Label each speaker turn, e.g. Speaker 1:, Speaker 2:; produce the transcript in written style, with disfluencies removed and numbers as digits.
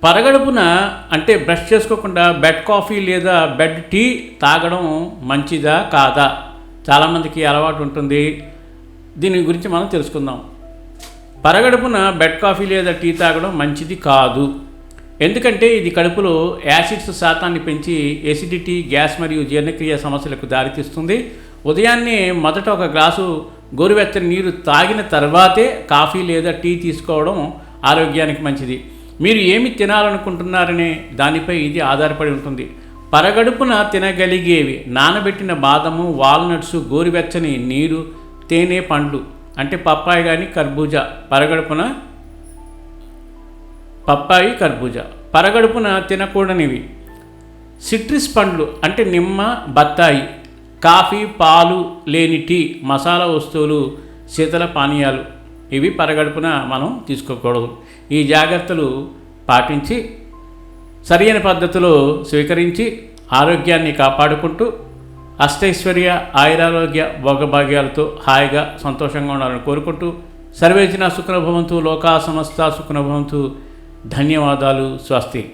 Speaker 1: పరగడుపున అంటే బ్రష్ చేసుకోకుండా బెడ్ కాఫీ లేదా బెడ్ టీ తాగడం మంచిదా కాదా? చాలామందికి అలవాటు ఉంటుంది. దీని గురించి మనం తెలుసుకుందాం. పరగడుపున బెడ్ కాఫీ లేదా టీ తాగడం మంచిది కాదు. ఎందుకంటే ఇది కడుపులో యాసిడ్స్ శాతాన్ని పెంచి ఎసిడిటీ, గ్యాస్ మరియు జీర్ణక్రియ సమస్యలకు దారితీస్తుంది. ఉదయాన్నే మొదట ఒక గ్లాసు గోరువెచ్చని నీరు తాగిన తర్వాతే కాఫీ లేదా టీ తీసుకోవడం ఆరోగ్యానికి మంచిది. మీరు ఏమి తినాలనుకుంటున్నారనే దానిపై ఇది ఆధారపడి ఉంటుంది. పరగడుపున తినగలిగేవి నానబెట్టిన బాదము, వాల్నట్స్, గోరువెచ్చని నీరు, తేనె, పండ్లు అంటే పప్పాయి కానీ కర్బూజా. పప్పాయి, కర్బూజా. పరగడుపున తినకూడనివి సిట్రస్ పండ్లు అంటే నిమ్మ, బత్తాయి. కాఫీ, పాలు లేని టీ, మసాలా వస్తువులు, శీతల పానీయాలు ఇవి పరగడుపున మనం తీసుకోకూడదు. ఈ జాగ్రత్తలు పాటించి సరైన పద్ధతిలో స్వీకరించి ఆరోగ్యాన్ని కాపాడుకుంటూ అష్టైశ్వర్య, ఆయురారోగ్య, భోగభాగ్యాలతో హాయిగా సంతోషంగా ఉండాలని కోరుకుంటూ సర్వేజన సుఖినో భవంతు, లోకా సమస్త సుఖినో భవంతు. ధన్యవాదాలు. స్వస్తి.